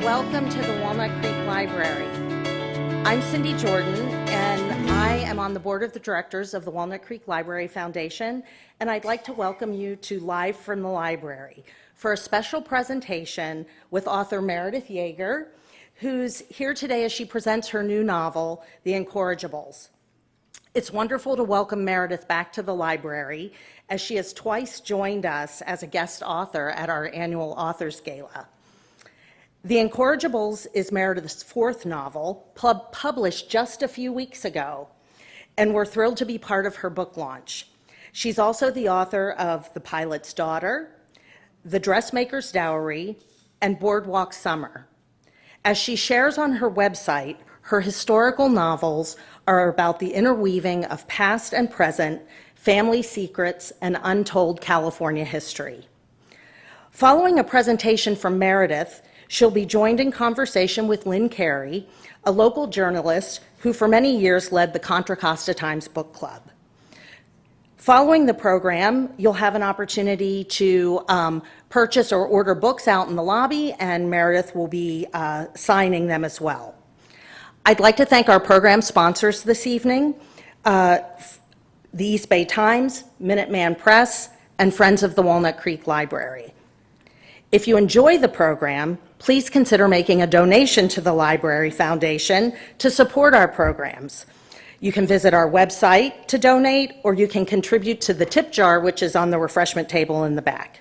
Welcome to the Walnut Creek Library. I'm Cindy Jordan, and I am on the board of the directors of the Walnut Creek Library Foundation, and I'd like to welcome you to Live from the Library for a special presentation with author Meredith Jaeger, who's here today as she presents her new novel, The Incorrigibles. It's wonderful to welcome Meredith back to the library, as she has twice joined us as a guest author at our annual Authors Gala. The Incorrigibles is Meredith's fourth novel, published just a few weeks ago, and we're thrilled to be part of her book launch. She's also the author of The Pilot's Daughter, The Dressmaker's Dowry, and Boardwalk Summer. As she shares on her website, her historical novels are about the interweaving of past and present, family secrets, and untold California history. Following a presentation from Meredith, she'll be joined in conversation with Lynn Carey, a local journalist who for many years led the Contra Costa Times Book Club. Following the program, you'll have an opportunity to purchase or order books out in the lobby, and Meredith will be signing them as well. I'd like to thank our program sponsors this evening, the East Bay Times, Minuteman Press, and Friends of the Walnut Creek Library. If you enjoy the program, please consider making a donation to the Library Foundation to support our programs. You can visit our website to donate, or you can contribute to the tip jar, which is on the refreshment table in the back.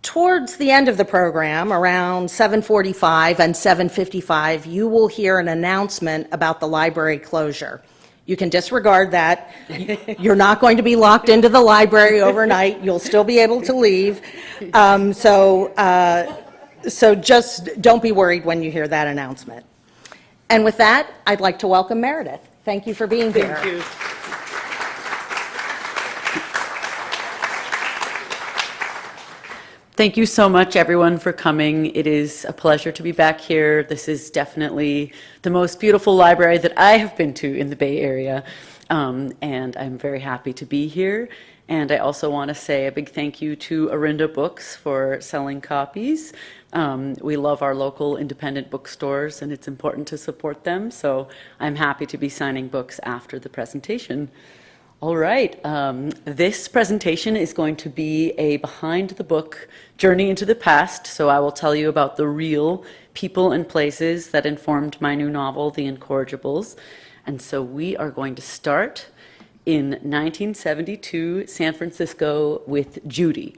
Towards the end of the program, around 7:45 and 7:55, you will hear an announcement about the library closure. You can disregard that. You're not going to be locked into the library overnight. You'll still be able to leave. So just don't be worried when you hear that announcement. And with that, I'd like to welcome Meredith. Thank you for being here. Thank you. Thank you so much, everyone, for coming. It is a pleasure to be back here. This is definitely the most beautiful library that I have been to in the Bay Area, and I'm very happy to be here. And I also want to say a big thank you to Orinda Books for selling copies. We love our local independent bookstores, and it's important to support them, so I'm happy to be signing books after the presentation. All right, this presentation is going to be a behind the book journey into the past, so I will tell you about the real people and places that informed my new novel, The Incorrigibles. And so we are going to start in 1972, San Francisco, with Judy.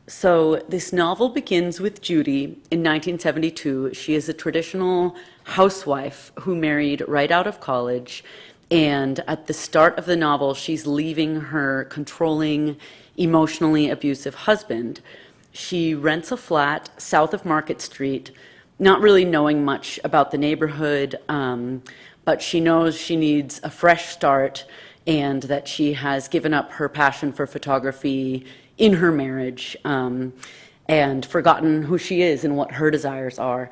So this novel begins with Judy in 1972. She is a traditional housewife who married right out of college. And at the start of the novel, she's leaving her controlling, emotionally abusive husband. She rents a flat south of Market Street, not really knowing much about the neighborhood, but she knows she needs a fresh start and that she has given up her passion for photography in her marriage and forgotten who she is and what her desires are.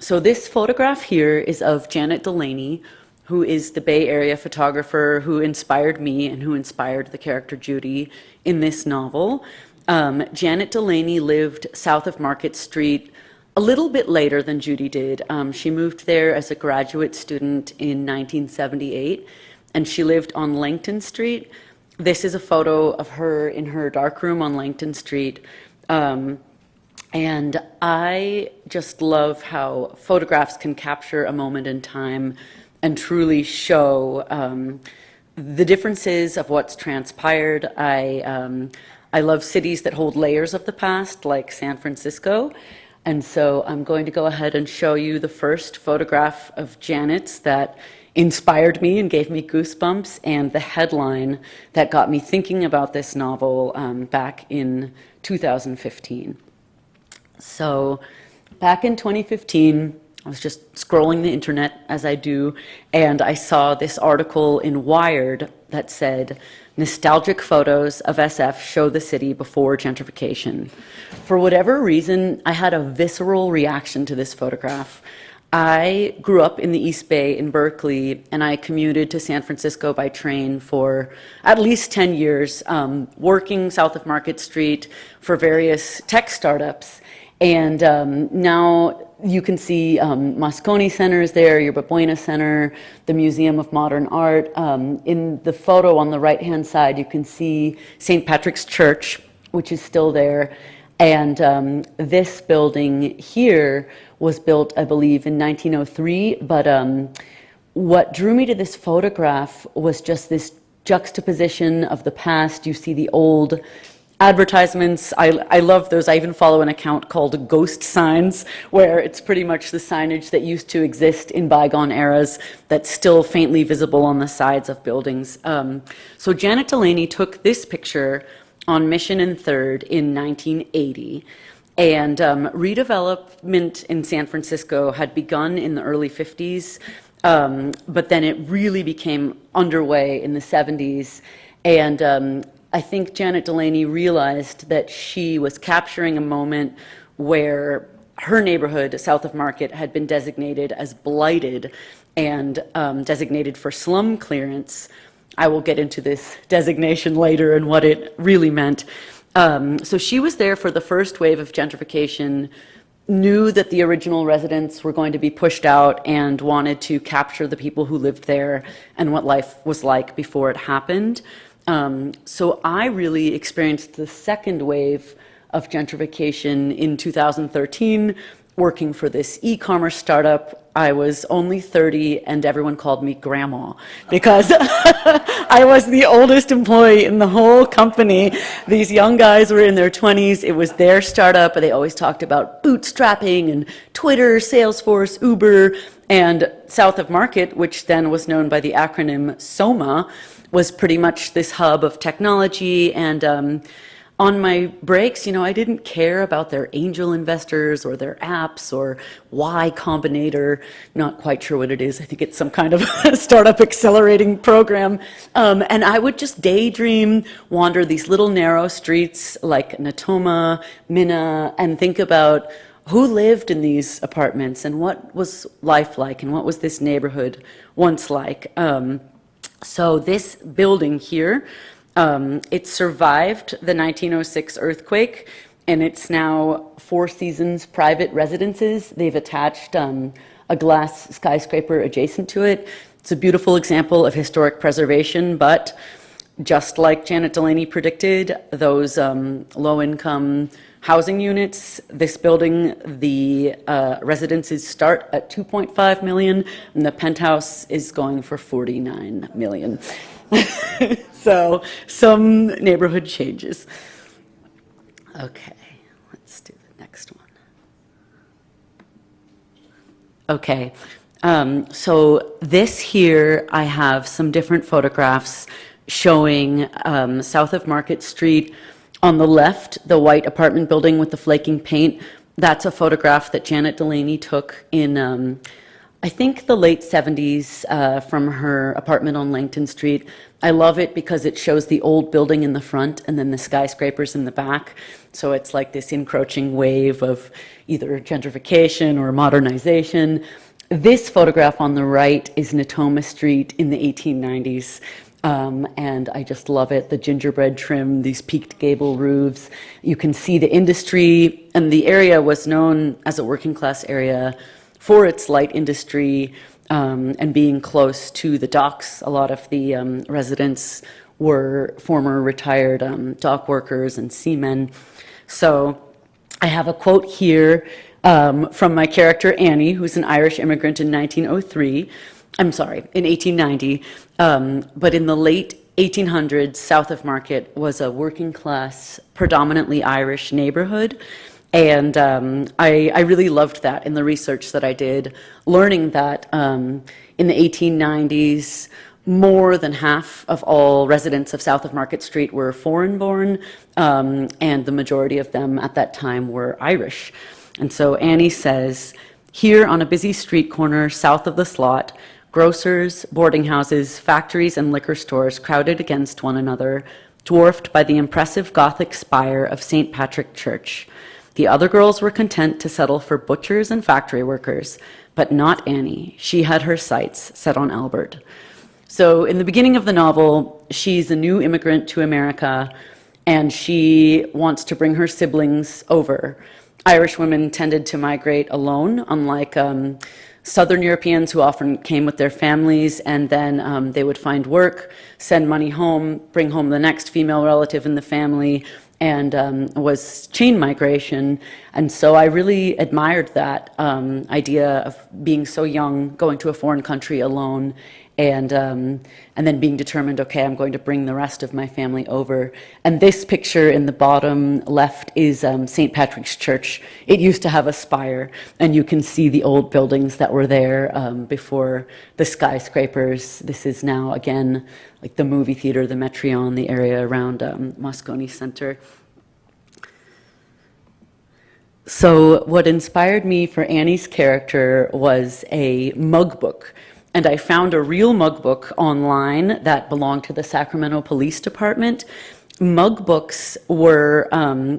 So this photograph here is of Janet Delaney, who is the Bay Area photographer who inspired me and who inspired the character Judy in this novel. Janet Delaney lived south of Market Street a little bit later than Judy did. She moved there as a graduate student in 1978, and she lived on Langton Street. This is a photo of her in her darkroom on Langton Street. And I just love how photographs can capture a moment in time and truly show the differences of what's transpired. I love cities that hold layers of the past, like San Francisco. And so I'm going to go ahead and show you the first photograph of Janet's that inspired me and gave me goosebumps, and the headline that got me thinking about this novel back in 2015. So back in 2015, I was just scrolling the internet, as I do, and I saw this article in Wired that said, "Nostalgic photos of SF show the city before gentrification." For whatever reason, I had a visceral reaction to this photograph. I grew up in the East Bay in Berkeley, and I commuted to San Francisco by train for at least 10 years, working south of Market Street for various tech startups. And now you can see Moscone Center is there, Yerba Buena Center, the Museum of Modern Art. In the photo on the right-hand side, you can see St. Patrick's Church, which is still there. And this building here was built, I believe, in 1903. But what drew me to this photograph was just this juxtaposition of the past. You see the old advertisements. I love those. I even follow an account called Ghost Signs, where it's pretty much the signage that used to exist in bygone eras that's still faintly visible on the sides of buildings. So Janet Delaney took this picture on Mission and 3rd in 1980. And redevelopment in San Francisco had begun in the early 50s, but then it really became underway in the 70s. And I think Janet Delaney realized that she was capturing a moment where her neighborhood, south of Market, had been designated as blighted and designated for slum clearance. I will get into this designation later and what it really meant. So she was there for the first wave of gentrification, knew that the original residents were going to be pushed out, and wanted to capture the people who lived there and what life was like before it happened. So I really experienced the second wave of gentrification in 2013, working for this e-commerce startup. I was only 30 and everyone called me grandma because I was the oldest employee in the whole company. These young guys were in their 20s. It was their startup. They always talked about bootstrapping and Twitter, Salesforce, Uber, and south of Market, which then was known by the acronym SOMA, was pretty much this hub of technology. And on my breaks, I didn't care about their angel investors or their apps or Y Combinator. Not quite sure what it is. I think it's some kind of startup accelerating program. And I would just daydream, wander these little narrow streets like Natoma, Minna, and think about who lived in these apartments and what was life like and what was this neighborhood once like. So this building here, it survived the 1906 earthquake, and it's now Four Seasons private residences. They've attached a glass skyscraper adjacent to it. It's a beautiful example of historic preservation, but just like Janet Delaney predicted, those low-income housing units, this building, the residences start at 2.5 million, and the penthouse is going for 49 million. So some neighborhood changes. Okay, let's do the next one. Okay, so this here, I have some different photographs showing south of Market Street. On the left, the white apartment building with the flaking paint, that's a photograph that Janet Delaney took in, I think, the late 70s from her apartment on Langton Street. I love it because it shows the old building in the front and then the skyscrapers in the back. So it's like this encroaching wave of either gentrification or modernization. This photograph on the right is Natoma Street in the 1890s. And I just love it. The gingerbread trim, these peaked gable roofs. You can see the industry, and the area was known as a working class area for its light industry and being close to the docks. A lot of the residents were former retired dock workers and seamen. So I have a quote here from my character Annie, who's an Irish immigrant in 1903. I'm sorry, in 1890, but in the late 1800s, south of Market was a working class, predominantly Irish neighborhood. And I really loved that in the research that I did, learning that in the 1890s, more than half of all residents of south of Market Street were foreign-born, and the majority of them at that time were Irish. And so Annie says, here on a busy street corner south of the slot, grocers, boarding houses, factories, and liquor stores crowded against one another, dwarfed by the impressive Gothic spire of St. Patrick Church. The other girls were content to settle for butchers and factory workers, but not Annie. She had her sights set on Albert. So in the beginning of the novel, she's a new immigrant to America, and she wants to bring her siblings over. Irish women tended to migrate alone, unlike Southern Europeans who often came with their families, and then they would find work, send money home, bring home the next female relative in the family, and was chain migration. And so I really admired that idea of being so young, going to a foreign country alone, and then being determined, okay, I'm going to bring the rest of my family over. And this picture in the bottom left is St. Patrick's Church. It used to have a spire, and you can see the old buildings that were there before the skyscrapers. This is now, again, like the movie theater, the Metreon, the area around Moscone Center. So what inspired me for Annie's character was a mug book. And I found a real mug book online that belonged to the Sacramento Police Department. Mug books were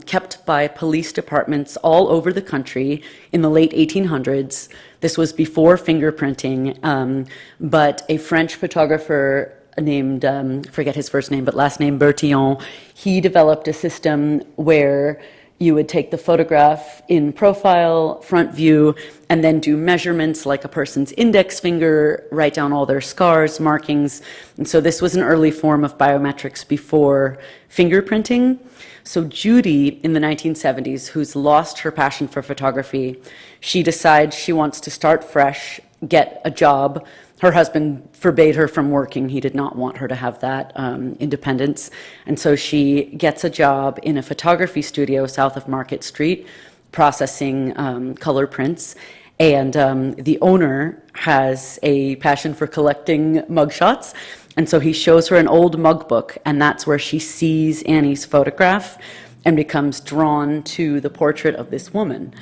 kept by police departments all over the country in the late 1800s. This was before fingerprinting, but a French photographer named, forget his first name, but last name Bertillon, he developed a system where you would take the photograph in profile, front view, and then do measurements like a person's index finger, write down all their scars, markings. And so this was an early form of biometrics before fingerprinting. So Judy, in the 1970s, who's lost her passion for photography, she decides she wants to start fresh, get a job. Her husband forbade her from working. He did not want her to have that independence. And so she gets a job in a photography studio south of Market Street, processing color prints. And the owner has a passion for collecting mugshots. And so he shows her an old mug book, and that's where she sees Annie's photograph and becomes drawn to the portrait of this woman.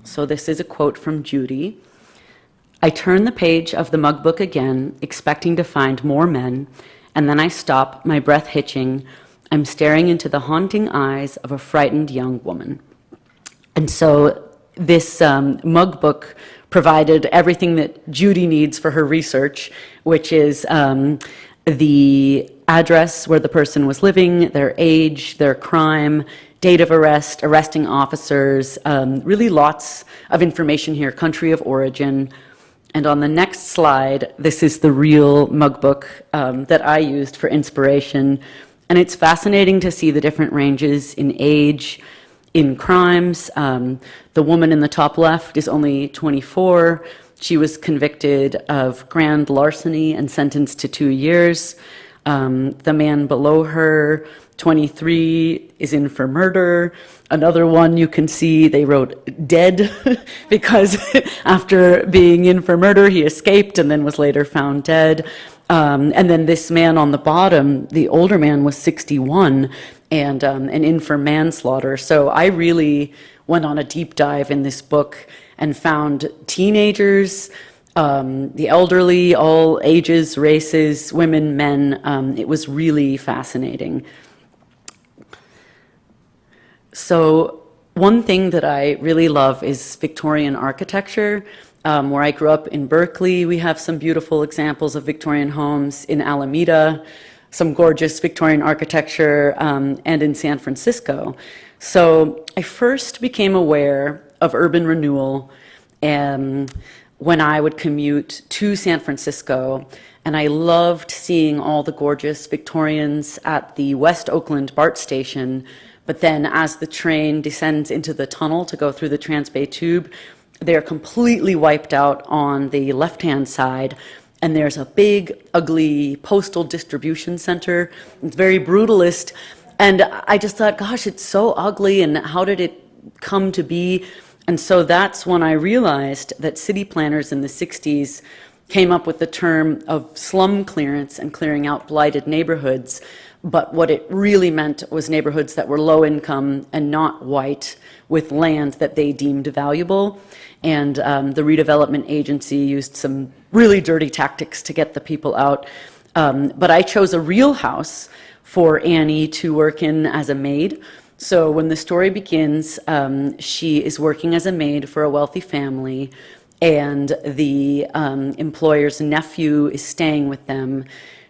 So this is a quote from Judy. I turn the page of the mug book again, expecting to find more men, and then I stop, my breath hitching. I'm staring into the haunting eyes of a frightened young woman. And so this mug book provided everything that Judy needs for her research, which is the address where the person was living, their age, their crime, date of arrest, arresting officers, really lots of information here, country of origin. And on the next slide, this is the real mug book that I used for inspiration. And it's fascinating to see the different ranges in age, in crimes. The woman in the top left is only 24. She was convicted of grand larceny and sentenced to 2 years. The man below her, 23, is in for murder. Another one you can see they wrote dead because after being in for murder, he escaped and then was later found dead. And then this man on the bottom, the older man, was 61 and in for manslaughter. So I really went on a deep dive in this book and found teenagers, the elderly, all ages, races, women, men. It was really fascinating. So one thing that I really love is Victorian architecture. Where I grew up in Berkeley, we have some beautiful examples of Victorian homes. In Alameda, some gorgeous Victorian architecture, and in San Francisco. So I first became aware of Urban Renewal when I would commute to San Francisco, and I loved seeing all the gorgeous Victorians at the West Oakland BART station. But then as the train descends into the tunnel to go through the Transbay Tube, they're completely wiped out on the left-hand side. And there's a big, ugly postal distribution center. It's very brutalist. And I just thought, gosh, it's so ugly, and how did it come to be? And so that's when I realized that city planners in the 60s came up with the term of slum clearance and clearing out blighted neighborhoods. But what it really meant was neighborhoods that were low income and not white, with land that they deemed valuable. And the redevelopment agency used some really dirty tactics to get the people out. But I chose a real house for Annie to work in as a maid. So when the story begins, she is working as a maid for a wealthy family, and the employer's nephew is staying with them.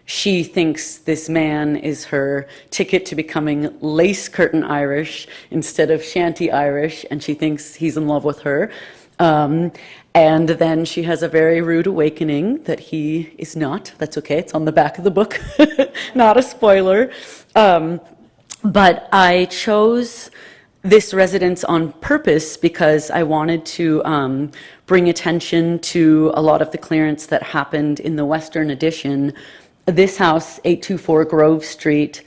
She thinks this man is her ticket to becoming lace curtain Irish instead of shanty Irish, and she thinks he's in love with her. And then she has a very rude awakening that he is not. That's okay, it's on the back of the book, not a spoiler. But I chose this residence on purpose because I wanted to bring attention to a lot of the clearance that happened in the Western Addition. This house, 824 Grove Street,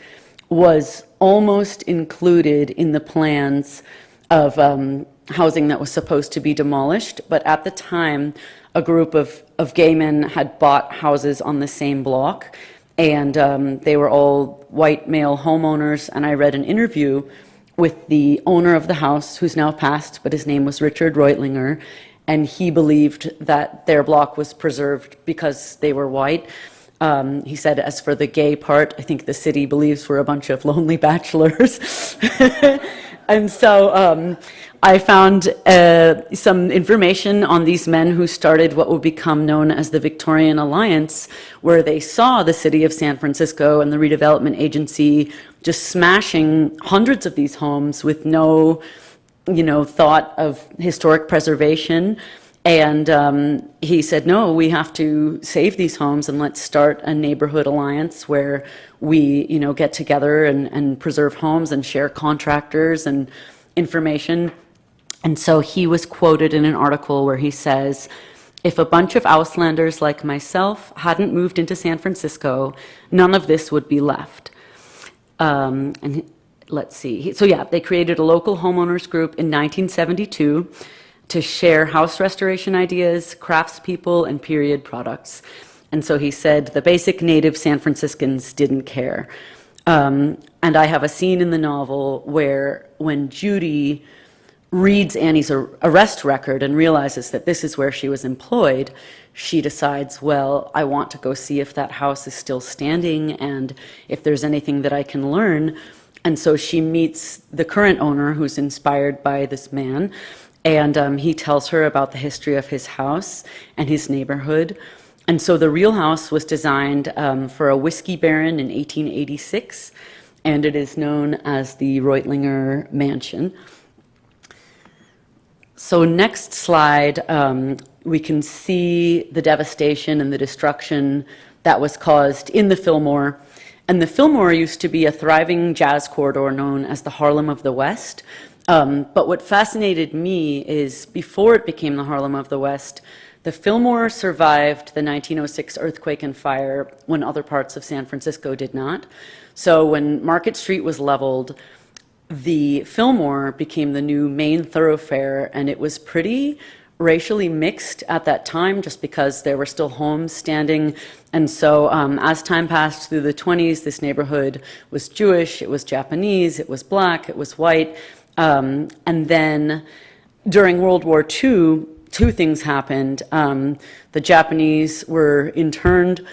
was almost included in the plans of housing that was supposed to be demolished, but at the time, a group of gay men had bought houses on the same block, and they were all white male homeowners, and I read an interview with the owner of the house, who's now passed, but his name was Richard Reutlinger, and he believed that their block was preserved because they were white. He said, as for the gay part, I think the city believes we're a bunch of lonely bachelors. And so I found some information on these men who started what would become known as the Victorian Alliance, where they saw the city of San Francisco and the redevelopment agency just smashing hundreds of these homes with no, thought of historic preservation. And he said, no, we have to save these homes and let's start a neighborhood alliance where we, get together and preserve homes and share contractors and information. And so he was quoted in an article where he says, if a bunch of Auslanders like myself hadn't moved into San Francisco, none of this would be left. Let's see. So yeah, they created a local homeowners group in 1972 to share house restoration ideas, craftspeople, and period products. And so he said the basic native San Franciscans didn't care. And I have a scene in the novel where when Judy reads Annie's arrest record and realizes that this is where she was employed, she decides, well, I want to go see if that house is still standing and if there's anything that I can learn. And so she meets the current owner, who's inspired by this man, and he tells her about the history of his house and his neighborhood. And so the real house was designed for a whiskey baron in 1886, and it is known as the Reutlinger Mansion. So next slide, we can see the devastation and the destruction that was caused in the Fillmore. And the Fillmore used to be a thriving jazz corridor known as the Harlem of the West. But what fascinated me is before it became the Harlem of the West, the Fillmore survived the 1906 earthquake and fire when other parts of San Francisco did not. So when Market Street was leveled, the Fillmore became the new main thoroughfare, and it was pretty racially mixed at that time just because there were still homes standing. And so as time passed through the 20s, this neighborhood was Jewish, it was Japanese, it was black, it was white. And then during World War II, two things happened. The Japanese were interned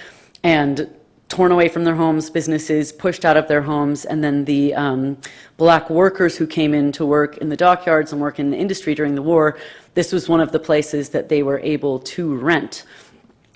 and torn away from their homes, businesses pushed out of their homes, and then the black workers who came in to work in the dockyards and work in the industry during the war, this was one of the places that they were able to rent.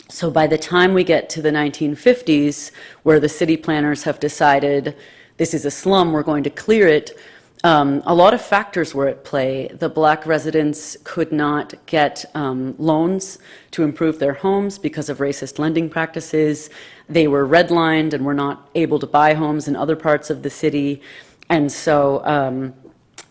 So by the time we get to the 1950s, where the city planners have decided this is a slum, we're going to clear it, a lot of factors were at play. The black residents could not get loans to improve their homes because of racist lending practices. They were redlined and were not able to buy homes in other parts of the city. And so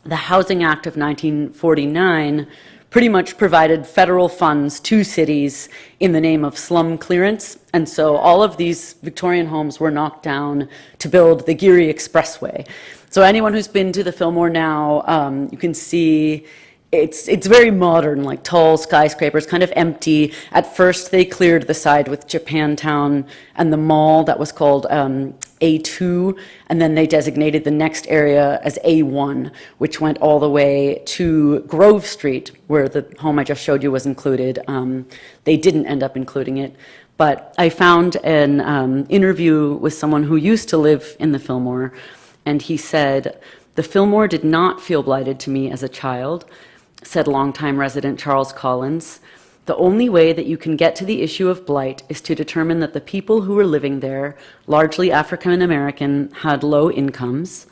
the Housing Act of 1949 pretty much provided federal funds to cities in the name of slum clearance. And so all of these Victorian homes were knocked down to build the Geary Expressway. So anyone who's been to the Fillmore now, you can see it's very modern, like tall skyscrapers, kind of empty. At first, they cleared the side with Japantown and the mall that was called A2, and then they designated the next area as A1, which went all the way to Grove Street, where the home I just showed you was included. They didn't end up including it. But I found an interview with someone who used to live in the Fillmore, and he said, "The Fillmore did not feel blighted to me as a child," said longtime resident Charles Collins. The only way that you can get to the issue of blight is to determine that the people who were living there, largely African American, had low incomes.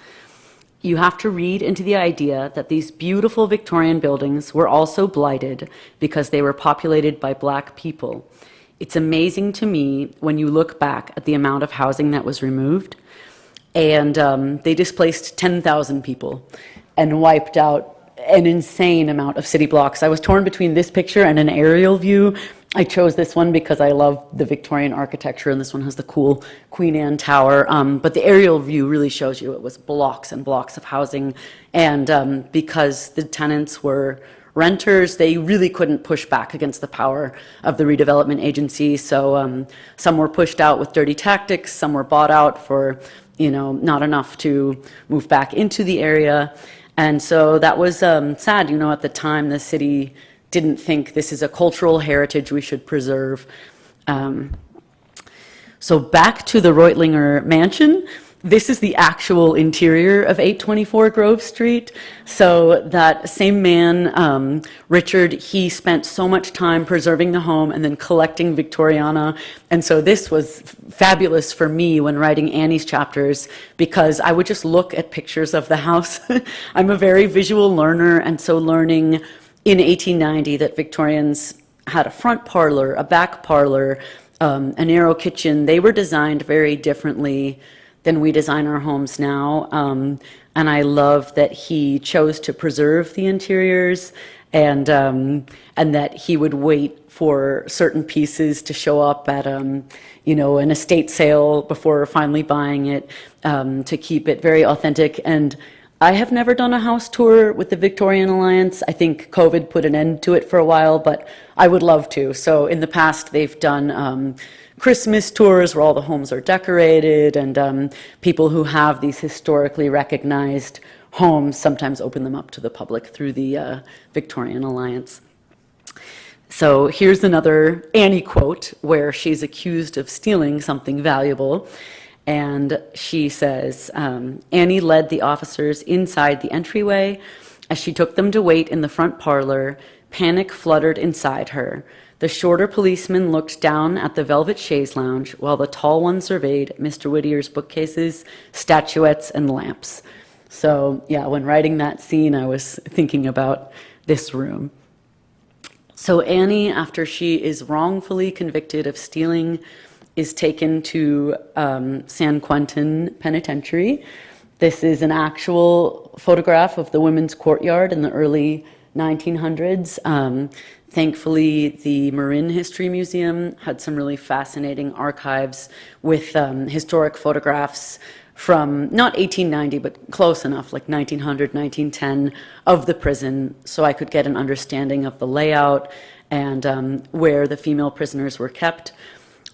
You have to read into the idea that these beautiful Victorian buildings were also blighted because they were populated by black people. It's amazing to me when you look back at the amount of housing that was removed, and they displaced 10,000 people and wiped out an insane amount of city blocks. I was torn between this picture and an aerial view. I chose this one because I love the Victorian architecture, and this one has the cool Queen Anne Tower. But the aerial view really shows you it was blocks and blocks of housing. And because the tenants were renters, they really couldn't push back against the power of the redevelopment agency. So some were pushed out with dirty tactics, some were bought out for, not enough to move back into the area. And so that was sad. At the time, the city didn't think this is a cultural heritage we should preserve. So back to the Reutlinger mansion. This is the actual interior of 824 Grove Street. So that same man, Richard, he spent so much time preserving the home and then collecting Victoriana. And so this was fabulous for me when writing Annie's chapters, because I would just look at pictures of the house. I'm a very visual learner, and so learning in 1890 that Victorians had a front parlor, a back parlor, a narrow kitchen, they were designed very differently than we design our homes now. And I love that he chose to preserve the interiors, and that he would wait for certain pieces to show up at an estate sale before finally buying it, to keep it very authentic. And I have never done a house tour with the Victorian Alliance. I think COVID put an end to it for a while, but I would love to. So in the past, they've done Christmas tours where all the homes are decorated, and people who have these historically recognized homes sometimes open them up to the public through the Victorian Alliance. So here's another Annie quote where she's accused of stealing something valuable. And she says, Annie led the officers inside the entryway. As she took them to wait in the front parlor, panic fluttered inside her. The shorter policeman looked down at the velvet chaise lounge while the tall one surveyed Mr. Whittier's bookcases, statuettes, and lamps. So yeah, when writing that scene, I was thinking about this room. So Annie, after she is wrongfully convicted of stealing, is taken to San Quentin Penitentiary. This is an actual photograph of the women's courtyard in the early 1900s. Thankfully, the Marin History Museum had some really fascinating archives with historic photographs from not 1890, but close enough, like 1900, 1910, of the prison, so I could get an understanding of the layout and where the female prisoners were kept.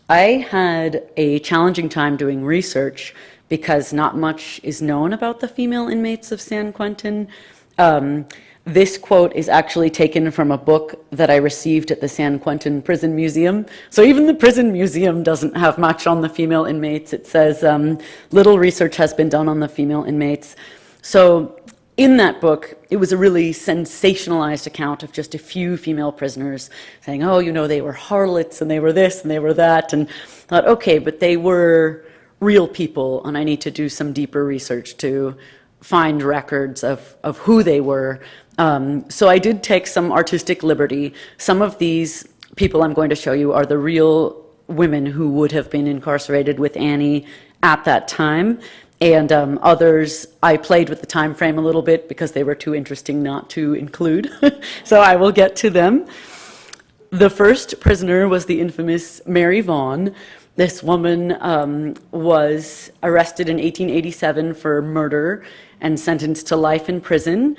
I had a challenging time doing research because not much is known about the female inmates of San Quentin. This quote is actually taken from a book that I received at the San Quentin Prison Museum. So even the prison museum doesn't have much on the female inmates. It says, little research has been done on the female inmates. So in that book, it was a really sensationalized account of just a few female prisoners saying, they were harlots and they were this and they were that. And I thought, okay, but they were real people, and I need to do some deeper research to find records of who they were. So I did take some artistic liberty. Some of these people I'm going to show you are the real women who would have been incarcerated with Annie at that time. And others, I played with the time frame a little bit because they were too interesting not to include. So I will get to them. The first prisoner was the infamous Mary Vaughan. This woman was arrested in 1887 for murder and sentenced to life in prison.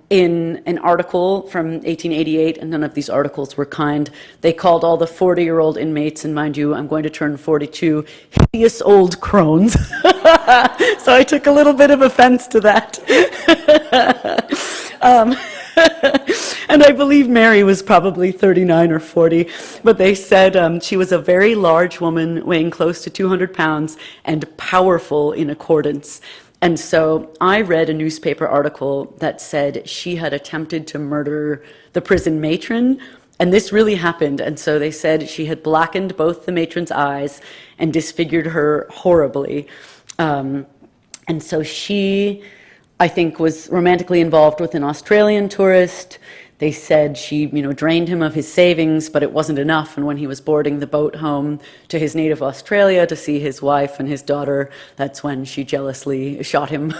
In an article from 1888, and none of these articles were kind, they called all the 40-year-old inmates, and mind you, I'm going to turn 42, hideous old crones. So I took a little bit of offense to that. And I believe Mary was probably 39 or 40, but they said she was a very large woman weighing close to 200 pounds and powerful in accordance. And so I read a newspaper article that said she had attempted to murder the prison matron And this really happened. And so they said she had blackened both the matron's eyes and disfigured her horribly. And so she, I think, was romantically involved with an Australian tourist. They said she, drained him of his savings, but it wasn't enough. And when he was boarding the boat home to his native Australia to see his wife and his daughter, that's when she jealously shot him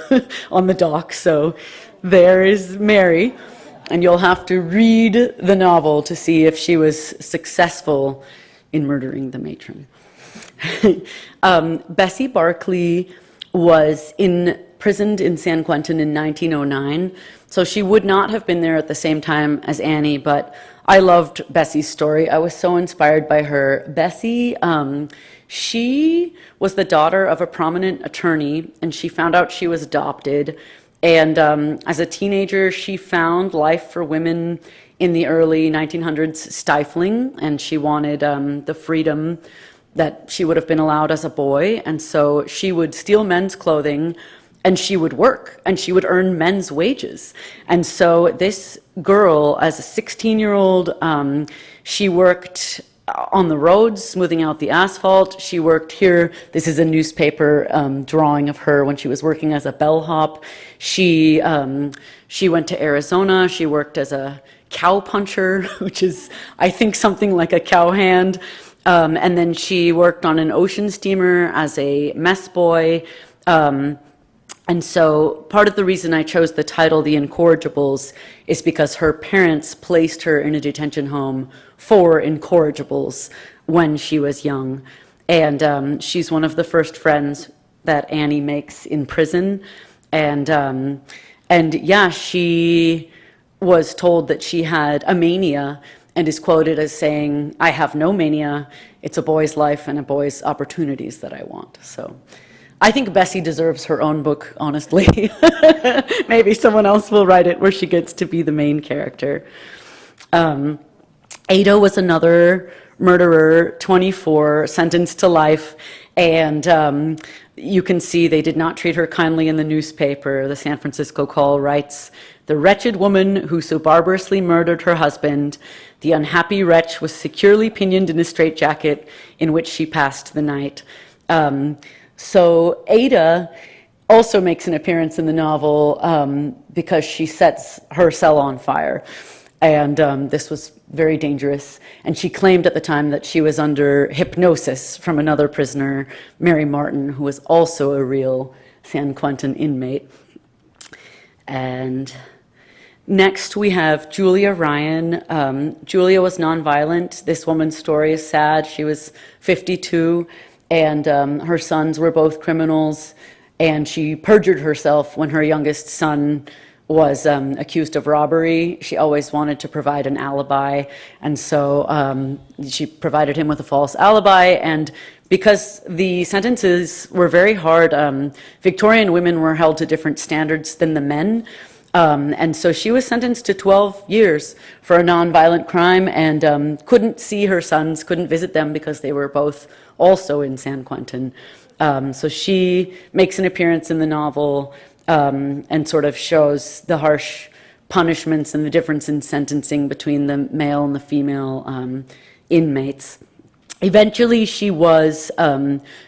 on the dock. So there is Mary. And you'll have to read the novel to see if she was successful in murdering the matron. Bessie Barclay was imprisoned in San Quentin in 1909. So she would not have been there at the same time as Annie, but I loved Bessie's story. I was so inspired by her. Bessie, she was the daughter of a prominent attorney, and she found out she was adopted. And as a teenager, she found life for women in the early 1900s stifling, and she wanted the freedom that she would have been allowed as a boy. And so she would steal men's clothing, and she would work, and she would earn men's wages. And so this girl, as a 16-year-old, she worked on the roads, smoothing out the asphalt. She worked here. This is a newspaper drawing of her when she was working as a bellhop. She went to Arizona. She worked as a cow puncher, which is, I think, something like a cowhand. And then she worked on an ocean steamer as a mess boy. And so part of the reason I chose the title, The Incorrigibles, is because her parents placed her in a detention home for incorrigibles when she was young. And she's one of the first friends that Annie makes in prison. And yeah, she was told that she had a mania and is quoted as saying, "I have no mania. It's a boy's life and a boy's opportunities that I want." So I think Bessie deserves her own book, honestly. Maybe someone else will write it where she gets to be the main character. Ada was another murderer, 24, sentenced to life. And you can see they did not treat her kindly in the newspaper. The San Francisco Call writes, "The wretched woman who so barbarously murdered her husband, the unhappy wretch was securely pinioned in a straitjacket in which she passed the night." So Ada also makes an appearance in the novel because she sets her cell on fire. And this was very dangerous. And she claimed at the time that she was under hypnosis from another prisoner, Mary Martin, who was also a real San Quentin inmate. And next we have Julia Ryan. Julia was nonviolent. This woman's story is sad. She was 52. And her sons were both criminals, and she perjured herself when her youngest son was accused of robbery. She always wanted to provide an alibi, and so she provided him with a false alibi. And because the sentences were very hard, Victorian women were held to different standards than the men. And so she was sentenced to 12 years for a nonviolent crime and couldn't see her sons, couldn't visit them because they were both also in San Quentin. So she makes an appearance in the novel and sort of shows the harsh punishments and the difference in sentencing between the male and the female inmates. Eventually, she was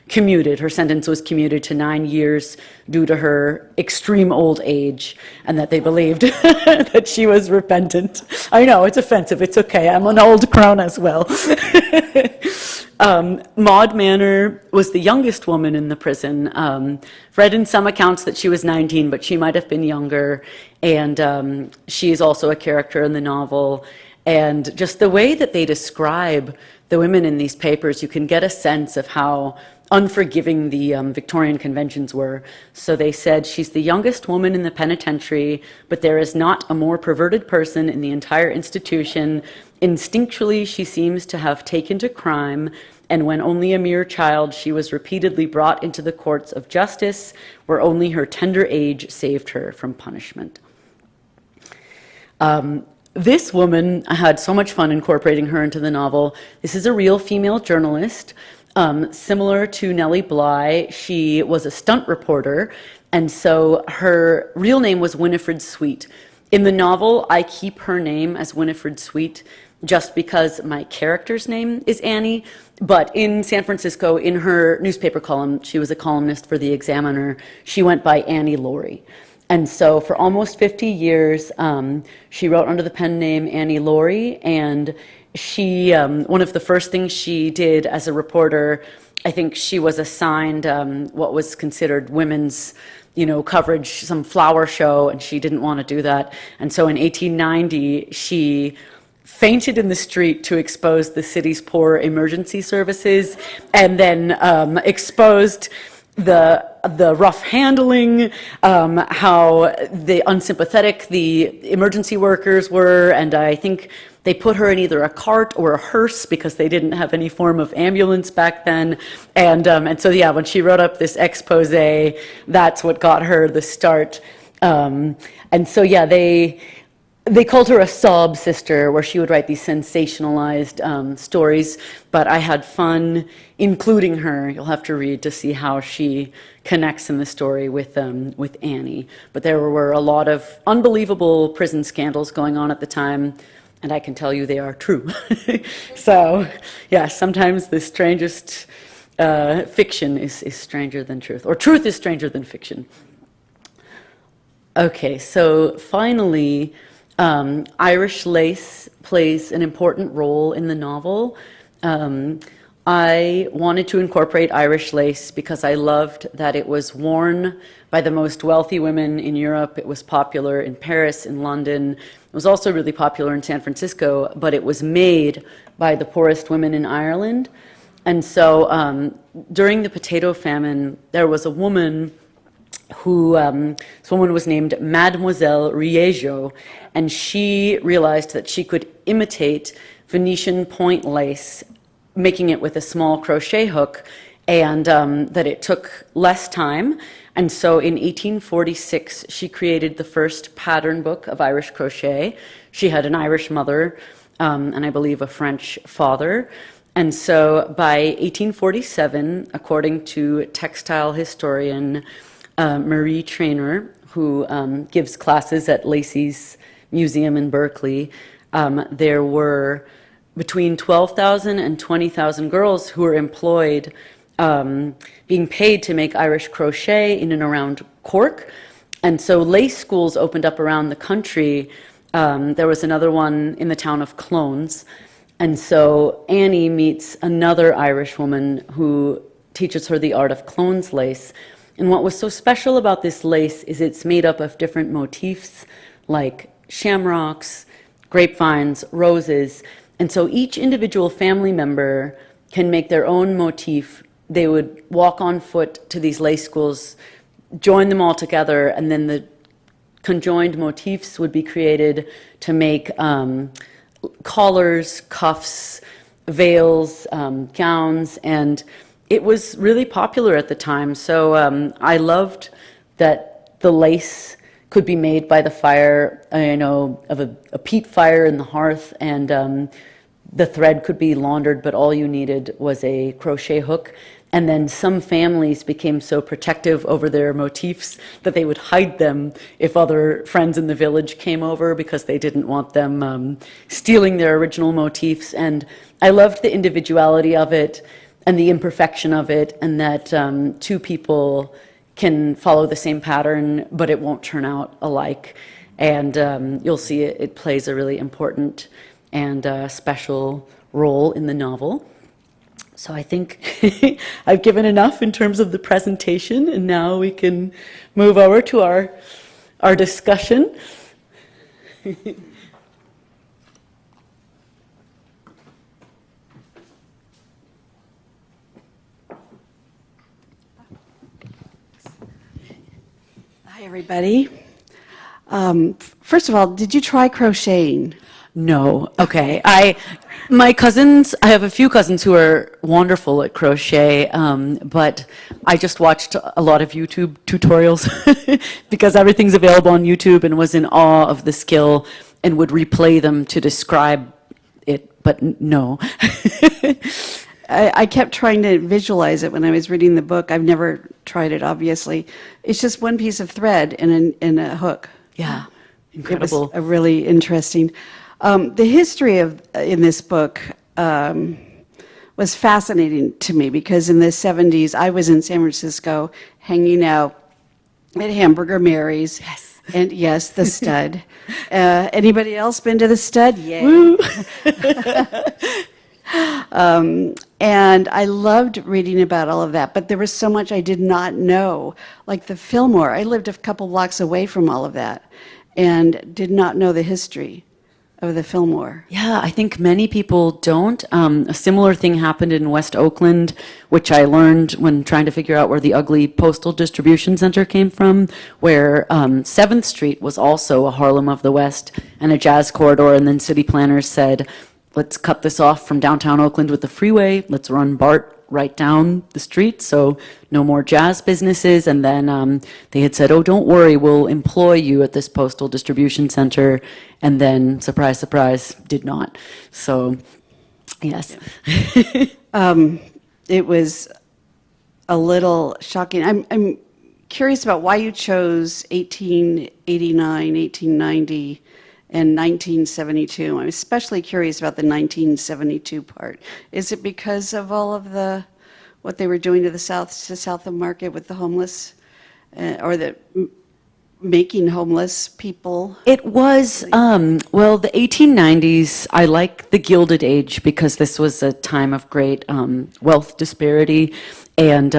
commuted. Her sentence was commuted to 9 years due to her extreme old age, and that they believed that she was repentant. I know, it's offensive. It's okay. I'm an old crone as well. Maud Manor was the youngest woman in the prison. Read in some accounts that she was 19, but she might have been younger. And she is also a character in the novel. And just the way that they describe the women in these papers, you can get a sense of how unforgiving the Victorian conventions were. So they said, "She's the youngest woman in the penitentiary, but there is not a more perverted person in the entire institution. Instinctually, she seems to have taken to crime, and when only a mere child, she was repeatedly brought into the courts of justice, where only her tender age saved her from punishment." This woman, I had so much fun incorporating her into the novel. This is a real female journalist. Similar to Nellie Bly, she was a stunt reporter, and so her real name was Winifred Sweet. In the novel, I keep her name as Winifred Sweet just because my character's name is Annie. But in San Francisco, in her newspaper column, she was a columnist for the Examiner, she went by Annie Laurie. And so for almost 50 years, she wrote under the pen name Annie Laurie, and she, one of the first things she did as a reporter, I think she was assigned what was considered women's coverage, some flower show, and she didn't want to do that. And so in 1890, she fainted in the street to expose the city's poor emergency services, and then exposed the rough handling, how unsympathetic the emergency workers were, and I think they put her in either a cart or a hearse because they didn't have any form of ambulance back then. And so, yeah, when she wrote up this expose, that's what got her the start. And so, yeah, they called her a sob sister, where she would write these sensationalized stories. But I had fun including her. You'll have to read to see how she connects in the story with Annie. But there were a lot of unbelievable prison scandals going on at the time. And I can tell you they are true. So, yeah, sometimes the strangest fiction is stranger than truth, or truth is stranger than fiction. Okay, so finally, Irish lace plays an important role in the novel. I wanted to incorporate Irish lace because I loved that it was worn by the most wealthy women in Europe. It was popular in Paris, in London. It was also really popular in San Francisco, but it was made by the poorest women in Ireland. And so during the potato famine, there was a woman who, this woman was named Mademoiselle Riego, and she realized that she could imitate Venetian point lace, making it with a small crochet hook, and that it took less time. And so in 1846, she created the first pattern book of Irish crochet. She had an Irish mother, and I believe a French father. And so by 1847, according to textile historian Marie Traynor, who gives classes at Lacey's Museum in Berkeley, there were between 12,000 and 20,000 girls who were employed being paid to make Irish crochet in and around Cork. And so lace schools opened up around the country. There was another one in the town of Clones. And so Annie meets another Irish woman who teaches her the art of Clones lace. And what was so special about this lace is it's made up of different motifs like shamrocks, grapevines, roses. And so each individual family member can make their own motif. They would walk on foot to these lace schools, join them all together, and then the conjoined motifs would be created to make collars, cuffs, veils, gowns, and it was really popular at the time. So I loved that the lace could be made by the fire, of a peat fire in the hearth, and the thread could be laundered, but all you needed was a crochet hook. And then some families became so protective over their motifs that they would hide them if other friends in the village came over, because they didn't want them stealing their original motifs. And I loved the individuality of it and the imperfection of it, and that two people can follow the same pattern, but it won't turn out alike. And you'll see it plays a really important and special role in the novel. So I think I've given enough in terms of the presentation, and now we can move over to our discussion. Hi, everybody. First of all, did you try crocheting? No. Okay. My cousins, I have a few cousins who are wonderful at crochet, but I just watched a lot of YouTube tutorials because everything's available on YouTube, and was in awe of the skill and would replay them to describe it, but no. I kept trying to visualize it when I was reading the book. I've never tried it, obviously. It's just one piece of thread and a hook. Yeah. Incredible. It was a really interesting. The history in this book was fascinating to me because in the 70s, I was in San Francisco hanging out at Hamburger Mary's. Yes. And yes, the Stud. Anybody else been to the Stud? Yay. And I loved reading about all of that, but there was so much I did not know. Like the Fillmore, I lived a couple blocks away from all of that and did not know the history of the Fillmore. Yeah, I think many people don't. A similar thing happened in West Oakland, which I learned when trying to figure out where the ugly postal distribution center came from, where 7th Street was also a Harlem of the West and a jazz corridor, and then city planners said, let's cut this off from downtown Oakland with the freeway, let's run BART right down the street, so no more jazz businesses. And then they had said, oh, don't worry, we'll employ you at this postal distribution center. And then, surprise, surprise, did not. So, yes. It was a little shocking. I'm curious about why you chose 1889, 1890, and 1972. I'm especially curious about the 1972 part. Is it because of all of what they were doing to the south of Market with the homeless, or making homeless people? It was, well, the 1890s, I like the Gilded Age because this was a time of great wealth disparity, and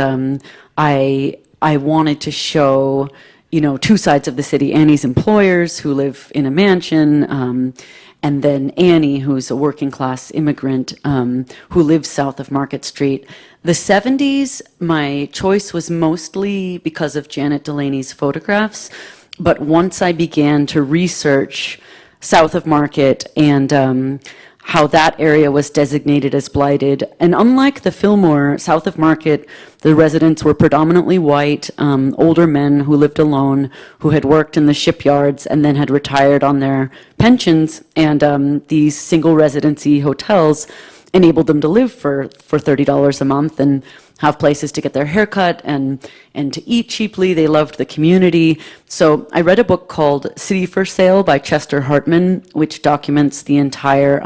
I wanted to show, you know, two sides of the city. Annie's employers who live in a mansion, and then Annie, who's a working class immigrant who lives south of Market Street. The 70s, my choice was mostly because of Janet Delaney's photographs, but once I began to research south of Market and how that area was designated as blighted. And unlike the Fillmore, south of Market, the residents were predominantly white, older men who lived alone, who had worked in the shipyards and then had retired on their pensions. And these single residency hotels enabled them to live for $30 a month and have places to get their hair cut and to eat cheaply. They loved the community. So I read a book called City for Sale by Chester Hartman, which documents the entire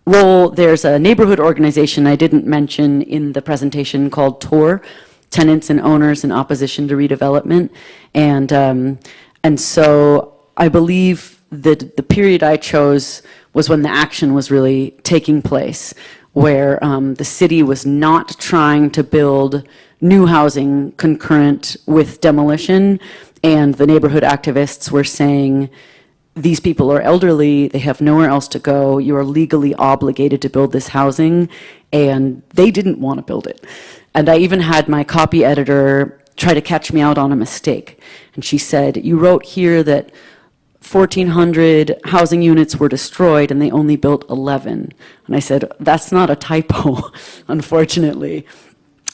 role. There's a neighborhood organization I didn't mention in the presentation called TOR, Tenants and Owners in Opposition to Redevelopment. And so I believe that the period I chose was when the action was really taking place, where the city was not trying to build new housing concurrent with demolition, and the neighborhood activists were saying, these people are elderly, they have nowhere else to go, you are legally obligated to build this housing, and they didn't want to build it. And I even had my copy editor try to catch me out on a mistake. And she said, you wrote here that 1,400 housing units were destroyed and they only built 11. And I said, that's not a typo, unfortunately.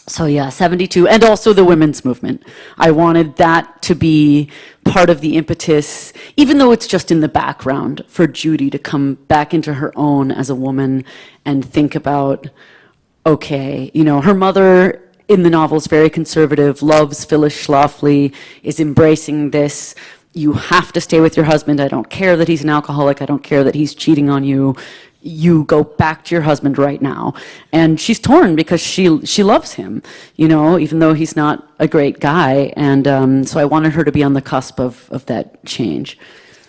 So yeah, 72, and also the women's movement. I wanted that to be part of the impetus, even though it's just in the background, for Judy to come back into her own as a woman and think about, okay, you know, her mother in the novel is very conservative, loves Phyllis Schlafly, is embracing this. You have to stay with your husband. I don't care that he's an alcoholic. I don't care that he's cheating on you. You go back to your husband right now. And she's torn because she loves him, you know, even though he's not a great guy. And so I wanted her to be on the cusp of that change.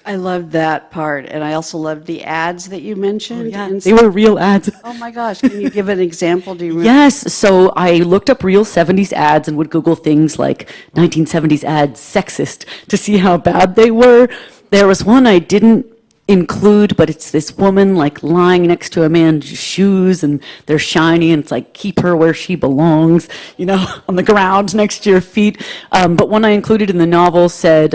I loved that part, and I also loved the ads that you mentioned. Yeah, they were real ads. Oh my gosh, can you give an example? Do you remember? Yes, so I looked up real 70s ads and would Google things like 1970s ads, sexist, to see how bad they were. There was one I didn't include, but it's this woman like lying next to a man's shoes and they're shiny and it's like, keep her where she belongs, you know, on the ground next to your feet. But one I included in the novel said,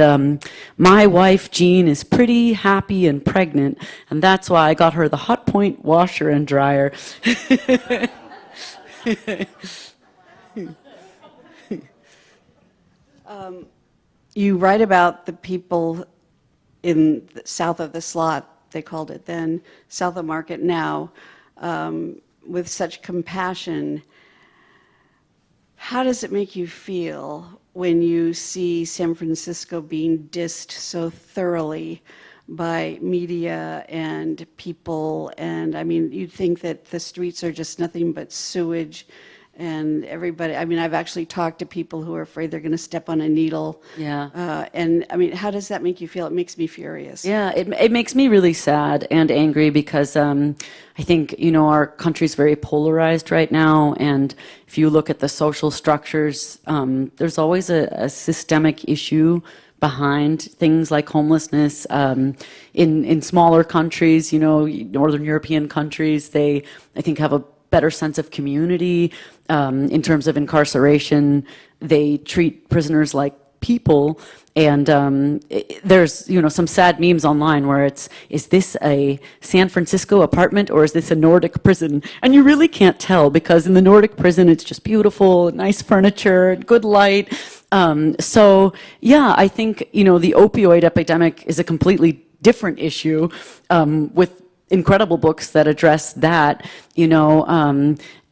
my wife Jean is pretty, happy, and pregnant, and that's why I got her the Hot Point washer and dryer. You write about the people in the south of the Slot, they called it then, south of Market now, with such compassion. how does it make you feel when you see San Francisco being dissed so thoroughly by media and people? And I mean, you'd think that the streets are just nothing but sewage and everybody, I mean, I've actually talked to people who are afraid they're going to step on a needle. Yeah. And I mean, how does that make you feel? It makes me furious. Yeah, it makes me really sad and angry because I think, our country's very polarized right now. And if you look at the social structures, there's always a systemic issue behind things like homelessness. In smaller countries, Northern European countries, they, I think, have a better sense of community. In terms of incarceration, they treat prisoners like people. And there's, some sad memes online where is this a San Francisco apartment or is this a Nordic prison? And you really can't tell because in the Nordic prison, it's just beautiful, nice furniture, good light. So yeah, I think, the opioid epidemic is a completely different issue with incredible books that address that.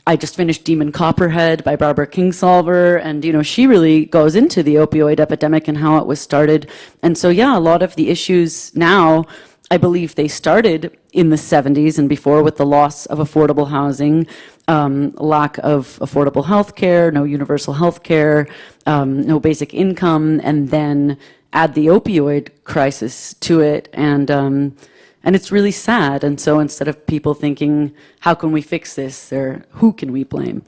I just finished Demon Copperhead by Barbara Kingsolver, and she really goes into the opioid epidemic and how it was started. And so yeah, a lot of the issues now, I believe they started in the 70s and before with the loss of affordable housing, lack of affordable health care, no universal health care, no basic income, and then add the opioid crisis to it. And it's really sad. And so instead of people thinking, how can we fix this? Or who can we blame?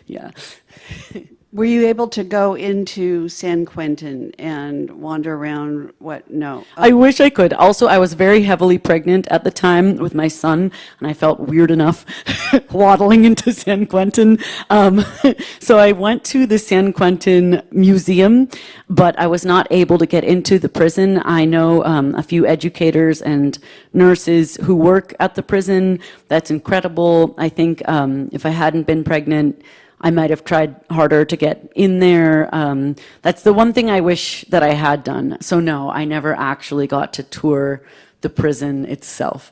Yeah. Were you able to go into San Quentin and wander around? No. I wish I could. Also, I was very heavily pregnant at the time with my son, and I felt weird enough waddling into San Quentin. So I went to the San Quentin Museum, but I was not able to get into the prison. I know a few educators and nurses who work at the prison. That's incredible. I think if I hadn't been pregnant, I might have tried harder to get in there. That's the one thing I wish that I had done. So no, I never actually got to tour the prison itself.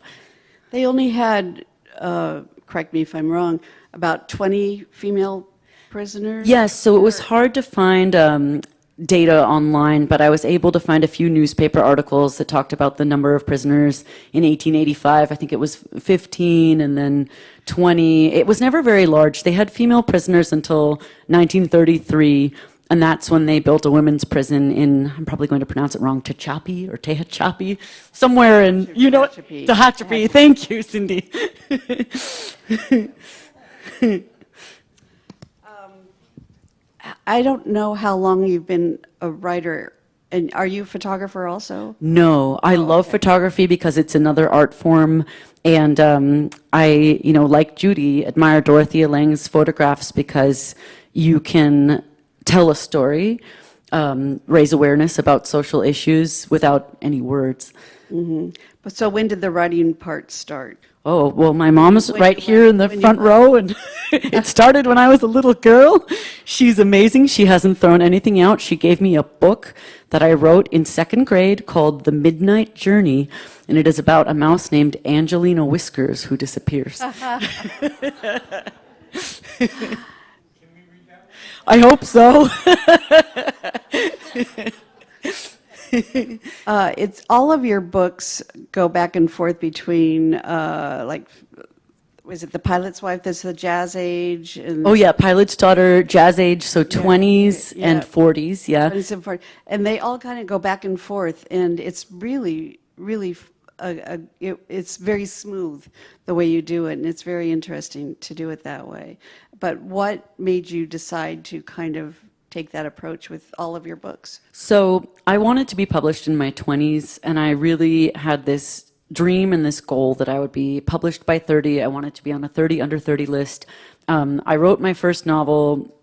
They only had, correct me if I'm wrong, about 20 female prisoners? Yes, so it was hard to find data online, but I was able to find a few newspaper articles that talked about the number of prisoners in 1885. I think it was 15 and then 20. It was never very large. They had female prisoners until 1933, and that's when they built a women's prison in, I'm probably going to pronounce it wrong, Tehachapi, somewhere in, Tehachapi. Thank you, Cindy. I don't know how long you've been a writer, and are you a photographer also? No, I love photography because it's another art form, and I, like Judy, admire Dorothea Lange's photographs because you can tell a story, raise awareness about social issues without any words. Mm-hmm. But so when did the writing part start? Oh, well, my mom's right here in the front row, and it started when I was a little girl. She's amazing. She hasn't thrown anything out. She gave me a book that I wrote in second grade called The Midnight Journey, and it is about a mouse named Angelina Whiskers who disappears. I hope so. It's all of your books go back and forth between was it The Pilot's Wife? That's the Jazz Age. And Oh yeah, Pilot's Daughter, Jazz Age, so 20s yeah. and 40s, yeah. 20s and 40s. And they all kind of go back and forth, and it's really, really, it's very smooth the way you do it, and it's very interesting to do it that way. But what made you decide to kind of take that approach with all of your books? So I wanted to be published in my 20s, and I really had this dream and this goal that I would be published by 30. I wanted to be on a 30 under 30 list. I wrote my first novel,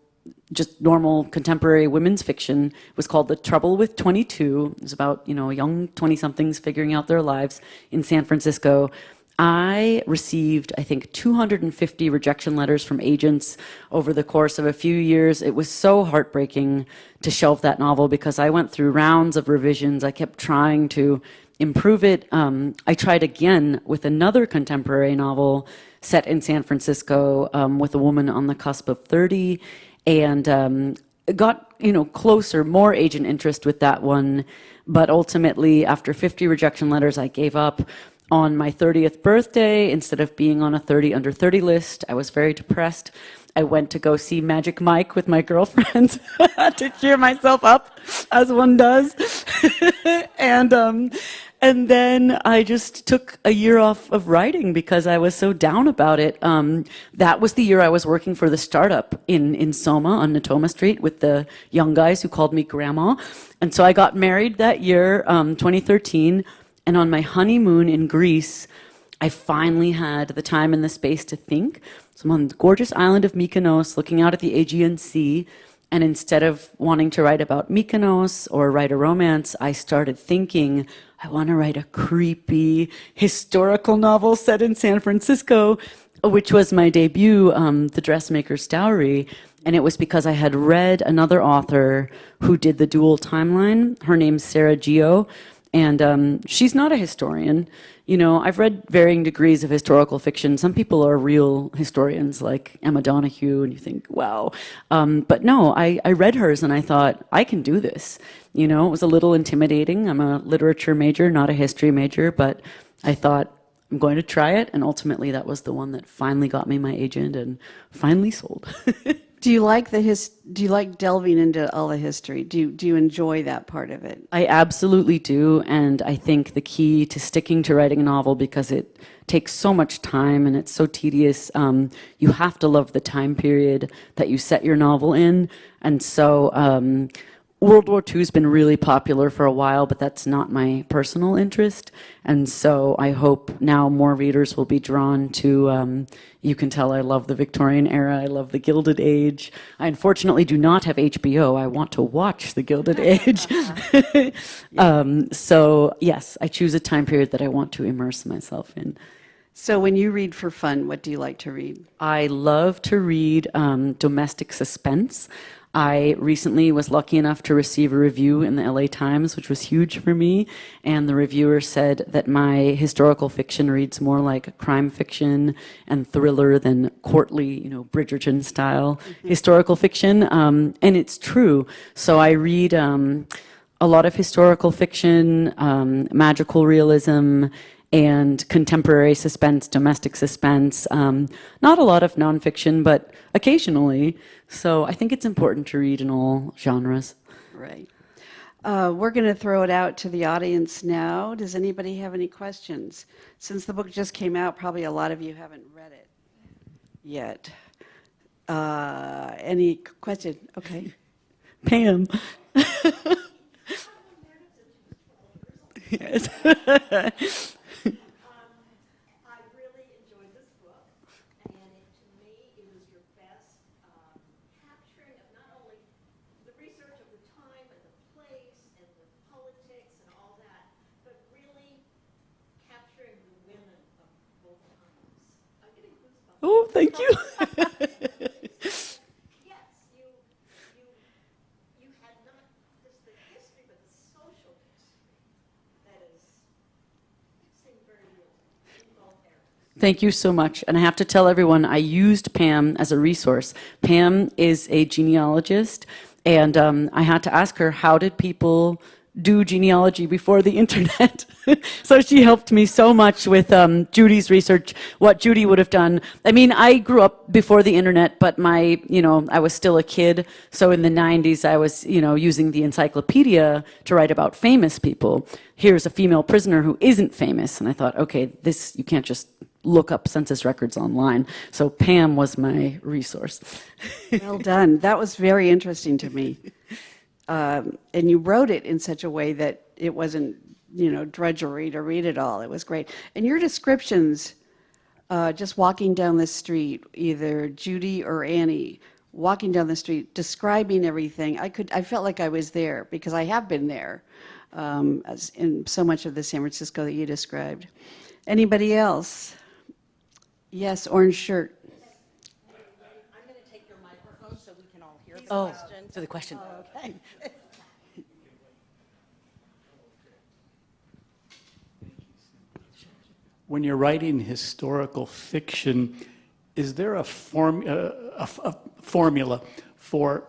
just normal contemporary women's fiction. It was called The Trouble with 22. It was about, young 20-somethings figuring out their lives in San Francisco. I received, I think, 250 rejection letters from agents over the course of a few years. It was so heartbreaking to shelve that novel because I went through rounds of revisions. I kept trying to improve it. I tried again with another contemporary novel set in San Francisco with a woman on the cusp of 30. and got, closer, more agent interest with that one. But ultimately, after 50 rejection letters, I gave up. On my 30th birthday, instead of being on a 30 under 30 list, I was very depressed. I went to go see Magic Mike with my girlfriend to cheer myself up, as one does. And then I just took a year off of writing because I was so down about it. That was the year I was working for the startup in Soma on Natoma Street with the young guys who called me grandma. And so I got married that year, 2013. And on my honeymoon in Greece, I finally had the time and the space to think. So I'm on the gorgeous island of Mykonos, looking out at the Aegean Sea. And instead of wanting to write about Mykonos or write a romance, I started thinking, I want to write a creepy historical novel set in San Francisco, which was my debut, The Dressmaker's Dowry. And it was because I had read another author who did the dual timeline. Her name's Sarah Geo. And she's not a historian. I've read varying degrees of historical fiction. Some people are real historians, like Emma Donoghue, and you think, wow. But no, I read hers and I thought, I can do this. It was a little intimidating. I'm a literature major, not a history major, but I thought, I'm going to try it. And ultimately, that was the one that finally got me my agent and finally sold. Do you like delving into all the history? Do you enjoy that part of it? I absolutely do, and I think the key to sticking to writing a novel, because it takes so much time and it's so tedious, you have to love the time period that you set your novel in. And so World War II has been really popular for a while, but that's not my personal interest. And so I hope now more readers will be drawn to, you can tell I love the Victorian era, I love the Gilded Age. I unfortunately do not have HBO. I want to watch the Gilded Age. So yes, I choose a time period that I want to immerse myself in. So when you read for fun, what do you like to read? I love to read domestic suspense. I recently was lucky enough to receive a review in the LA Times, which was huge for me. And the reviewer said that my historical fiction reads more like crime fiction and thriller than courtly, Bridgerton style historical fiction. And it's true. So I read a lot of historical fiction, magical realism, and contemporary suspense, domestic suspense. Not a lot of nonfiction, but occasionally. So I think it's important to read in all genres. Right. We're going to throw it out to the audience now. Does anybody have any questions? Since the book just came out, probably a lot of you haven't read it yet. Any question? Okay. Pam. Yes. I really enjoyed this book, and to me, it was your best capturing of not only the research of the time and the place and the politics and all that, but really capturing the women of both times. I'm getting goosebumps. Oh, thank you. Yes, you had not just the history, but the social history that seemed very real in both eras. Thank you so much. And I have to tell everyone, I used Pam as a resource. Pam is a genealogist, and I had to ask her, how did people do genealogy before the internet? So she helped me so much with Judy's research, what Judy would have done. I mean, I grew up before the internet, but I was still a kid. So in the 90s, I was, using the encyclopedia to write about famous people. Here's a female prisoner who isn't famous. And I thought, okay, you can't just look up census records online. So Pam was my resource. Well done. That was very interesting to me. And you wrote it in such a way that it wasn't, drudgery to read it all. It was great. And your descriptions, just walking down the street, either Judy or Annie, walking down the street, describing everything, I felt like I was there because I have been there, as in so much of the San Francisco that you described. Anybody else? Yes, orange shirt. I'm going to take your microphone so we can all hear the Oh, question. so the question. Okay. When you're writing historical fiction, is there a formula for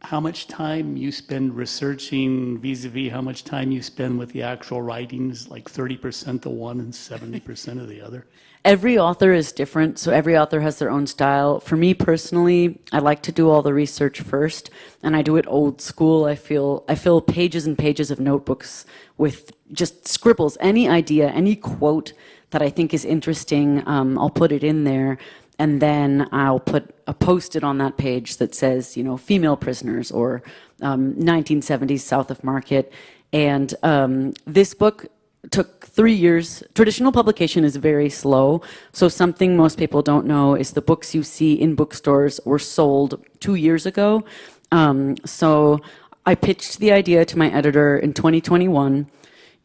how much time you spend researching vis-a-vis how much time you spend with the actual writings, like 30% the one and 70% of the other? Every author is different, so every author has their own style. For me personally, I like to do all the research first, and I do it old school. I fill pages and pages of notebooks with just scribbles, any idea, any quote that I think is interesting, I'll put it in there. And then I'll put a post-it on that page that says, female prisoners or 1970s South of Market. And this book took 3 years. Traditional publication is very slow. So something most people don't know is the books you see in bookstores were sold 2 years ago. So I pitched the idea to my editor in 2021,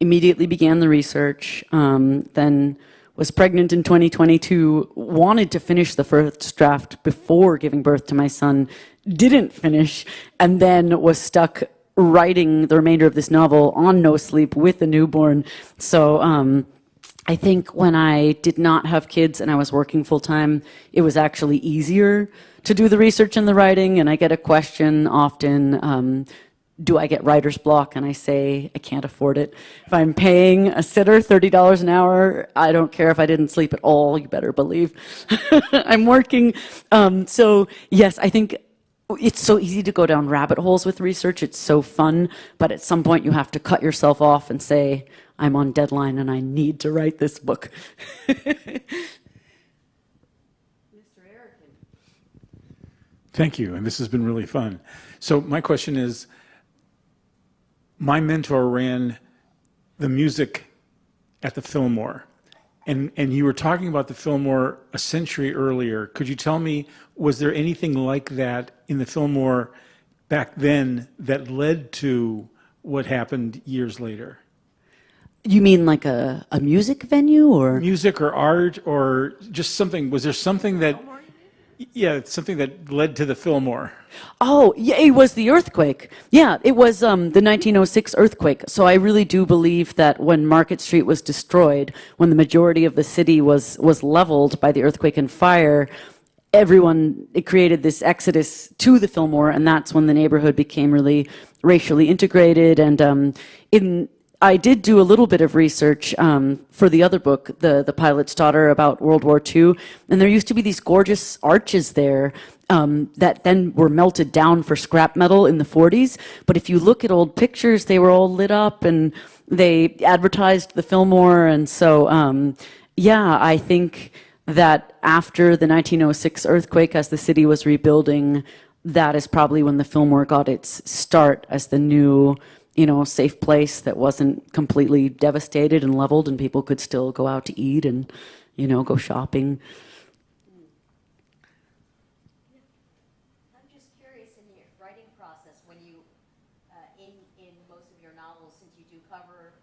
immediately began the research, then was pregnant in 2022, wanted to finish the first draft before giving birth to my son, didn't finish, and then was stuck writing the remainder of this novel on no sleep with a newborn. So I think when I did not have kids and I was working full time, it was actually easier to do the research and the writing. And I get a question often, do I get writer's block? And I say, I can't afford it. If I'm paying a sitter $30 an hour, I don't care if I didn't sleep at all, you better believe. I'm working. So yes, I think it's so easy to go down rabbit holes with research. It's so fun, but at some point you have to cut yourself off and say, I'm on deadline and I need to write this book. Thank you, and this has been really fun. So my question is, my mentor ran the music at the Fillmore, and you were talking about the Fillmore a century earlier. Could you tell me, was there anything like that in the Fillmore back then that led to what happened years later? You mean like a music venue or? Music or art or just something, was there something that, something that led to the Fillmore? Oh, yeah, it was the earthquake. Yeah, it was the 1906 earthquake. So I really do believe that when Market Street was destroyed, when the majority of the city was leveled by the earthquake and fire, it created this exodus to the Fillmore, and that's when the neighborhood became really racially integrated. And I did do a little bit of research for the other book, The Pilot's Daughter, about World War II, and there used to be these gorgeous arches there that then were melted down for scrap metal in the 40s. But if you look at old pictures, they were all lit up, and they advertised the Fillmore. And so, I think that after the 1906 earthquake, as the city was rebuilding, that is probably when the Fillmore got its start as the new, safe place that wasn't completely devastated and leveled, and people could still go out to eat and, go shopping. I'm just curious, in your writing process, when you, in most of your novels, since you do cover,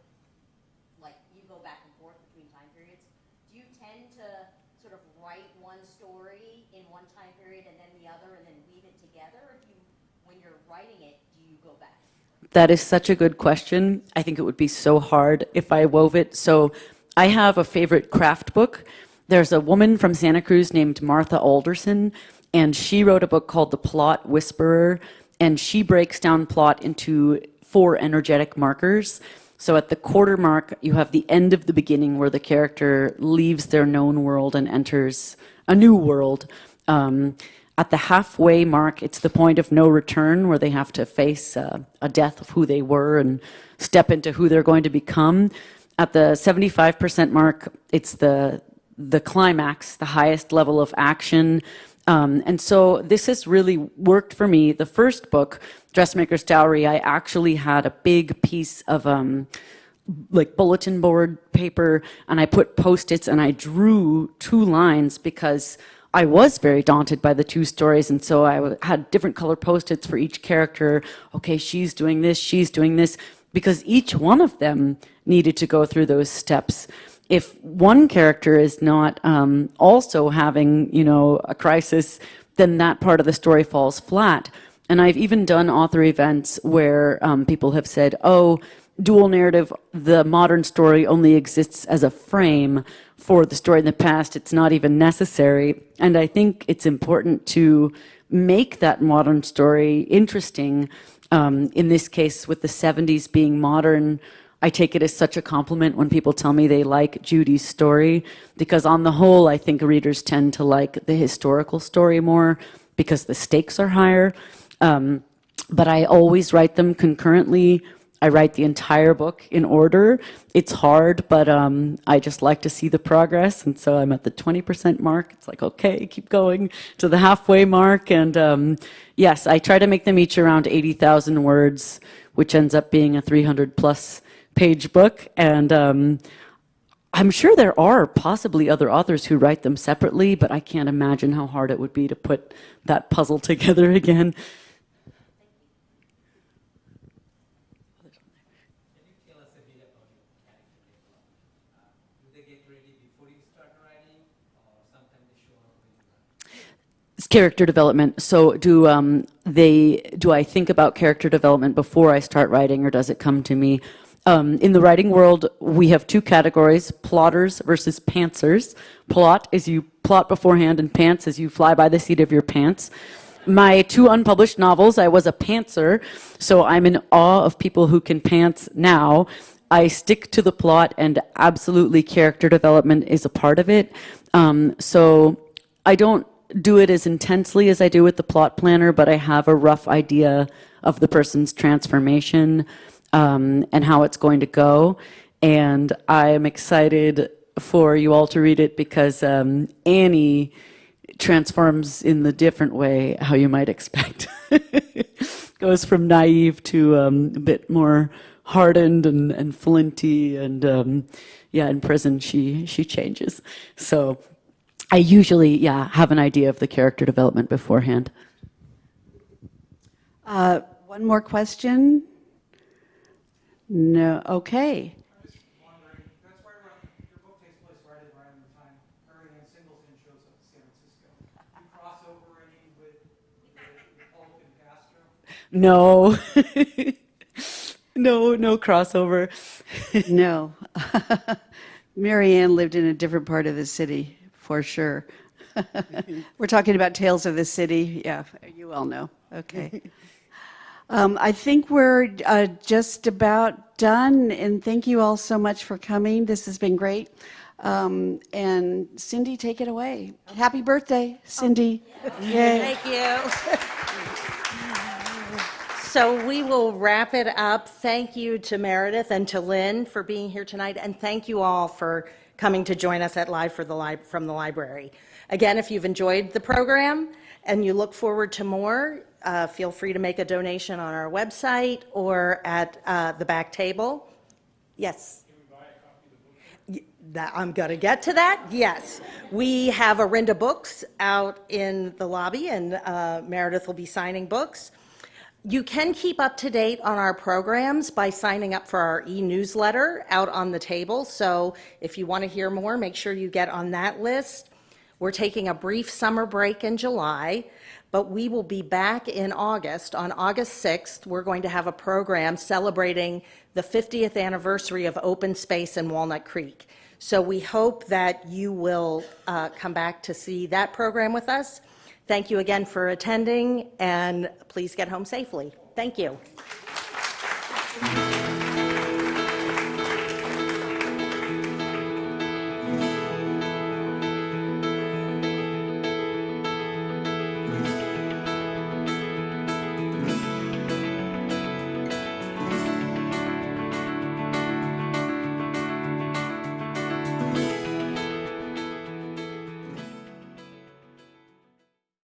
like, you go back and forth between time periods, do you tend to sort of write one story in one time period and then the other and then weave it together? Or do you, when you're writing it, do you go back? That is such a good question. I think it would be so hard if I wove it. So I have a favorite craft book. There's a woman from Santa Cruz named Martha Alderson, and she wrote a book called The Plot Whisperer, and she breaks down plot into 4 energetic markers. So at the quarter mark, you have the end of the beginning, where the character leaves their known world and enters a new world. At the halfway mark, it's the point of no return, where they have to face a death of who they were and step into who they're going to become. At the 75% mark, it's the climax, the highest level of action. And so this has really worked for me. The first book, Dressmaker's Dowry, I actually had a big piece of like bulletin board paper, and I put Post-its and I drew 2 lines because I was very daunted by the 2 stories, and so I had different color Post-its for each character. Okay, she's doing this, because each one of them needed to go through those steps. If one character is not also having, a crisis, then that part of the story falls flat. And I've even done author events where people have said, oh, dual narrative, the modern story only exists as a frame for the story in the past. It's not even necessary. And I think it's important to make that modern story interesting. In this case, with the 70s being modern, I take it as such a compliment when people tell me they like Judy's story, because on the whole, I think readers tend to like the historical story more because the stakes are higher. But I always write them concurrently. I write the entire book in order. It's hard, but I just like to see the progress. And so I'm at the 20% mark. It's like, okay, keep going to the halfway mark. And yes, I try to make them each around 80,000 words, which ends up being a 300 plus page book. And I'm sure there are possibly other authors who write them separately, but I can't imagine how hard it would be to put that puzzle together again. It's character development. So do I think about character development before I start writing, or does it come to me? In the writing world, we have two categories: plotters versus pantsers. Plot is you plot beforehand, and pants is you fly by the seat of your pants. My two unpublished novels, I was a pantser, so I'm in awe of people who can pants now. I stick to the plot, and absolutely character development is a part of it. So I don't do it as intensely as I do with the plot planner, but I have a rough idea of the person's transformation and how it's going to go. And I am excited for you all to read it because Annie transforms in the different way how you might expect. Goes from naive to a bit more hardened and flinty, and yeah, in prison she changes. So I usually, have an idea of the character development beforehand. One more question? No, okay. I'm just wondering, that's why your book takes place right around the time Marianne Singleton shows up in San Francisco. Do you cross over any with Republican Castro? No. No crossover. No. Marianne lived in a different part of the city, for sure. We're talking about Tales of the City. Yeah, you all know. Okay. I think we're just about done, and thank you all so much for coming. This has been great. And Cindy, take it away. Happy birthday, Cindy. Yay. Thank you. So we will wrap it up. Thank you to Meredith and to Lynn for being here tonight, and thank you all for coming to join us at Live from the Library. Again, if you've enjoyed the program and you look forward to more, feel free to make a donation on our website or at the back table. Yes? Can we buy a copy of the book? I'm going to get to that. Yes. We have Arinda Books out in the lobby, and Meredith will be signing books. You can keep up to date on our programs by signing up for our e-newsletter out on the table. So if you want to hear more, make sure you get on that list. We're taking a brief summer break in July, but we will be back in August. On August 6th, we're going to have a program celebrating the 50th anniversary of Open Space in Walnut Creek. So we hope that you will come back to see that program with us. Thank you again for attending, and please get home safely. Thank you.